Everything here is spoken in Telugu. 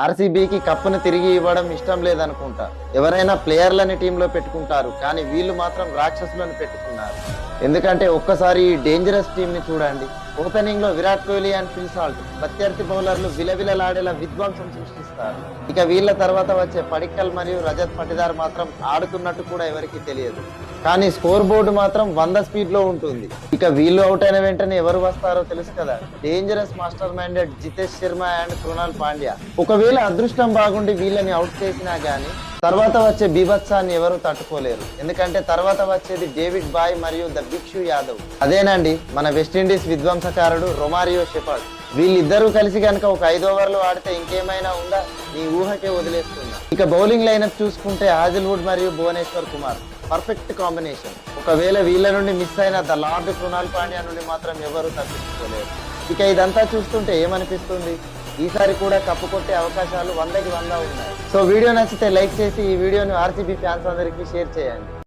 ఆర్సీబీకి కప్పును తిరిగి ఇవ్వడం ఇష్టం లేదనుకుంటా. ఎవరైనా ప్లేయర్లని టీంలో పెట్టుకుంటారు, కానీ వీళ్ళు మాత్రం రాక్షసులను పెట్టుకున్నారు. ఎందుకంటే ఒక్కసారి ఈ డేంజరస్ టీం ని చూడండి. ఓపెనింగ్ లో Virat Kohli and Phil Salt ప్రత్యర్థి బౌలర్లు విలవిలలాడేలా విధ్వంసం సృష్టిస్తారు. ఇక వీళ్ళ తర్వాత వచ్చే పడిక్కల్ మరియు రజత్ పటిదార్ మాత్రం ఆడుతున్నట్టు కూడా ఎవరికి తెలియదు, కానీ స్కోర్ బోర్డు మాత్రం 100 స్పీడ్ లో ఉంటుంది. ఇక వీళ్ళు అవుట్ అయిన వెంటనే ఎవరు వస్తారో తెలుసు కదా, dangerous master minded Jitesh Sharma and Krunal Pandya. ఒకవేళ అదృష్టం బాగుండి వీళ్ళని అవుట్ చేసినా గానీ తర్వాత వచ్చే బీభత్సాన్ని ఎవరు తట్టుకోలేరు. ఎందుకంటే తర్వాత వచ్చేది డేవిడ్ బాయ్ మరియు ద బిక్షు యాదవ్. అదేనండి మన వెస్టిండీస్ విధ్వంసకారుడు రొమారియో షెపర్డ్. వీళ్ళిద్దరూ కలిసి కనుక ఒక 5 ఓవర్లు ఆడితే ఇంకేమైనా ఉందా, నీ ఊహకే వదిలేస్తున్నా. ఇక బౌలింగ్ లైనప్ చూసుకుంటే హాజిల్వుడ్ మరియు భువనేశ్వర్ కుమార్ పర్ఫెక్ట్ కాంబినేషన్. ఒకవేళ వీళ్ళ నుండి మిస్ అయిన ద లార్డ్ కృణాల్ పాండ్యా నుండి మాత్రం ఎవరు తప్పించుకోలేరు. ఇక ఇదంతా చూస్తుంటే ఏమనిపిస్తుంది, ఈసారి కూడా కప్పు కొట్టే అవకాశాలు 100కి 100 ఉన్నాయి. సో వీడియో నచ్చితే లైక్ చేసి ఈ వీడియోని ఆర్సీబీ ఫ్యాన్స్ అందరికీ షేర్ చేయండి.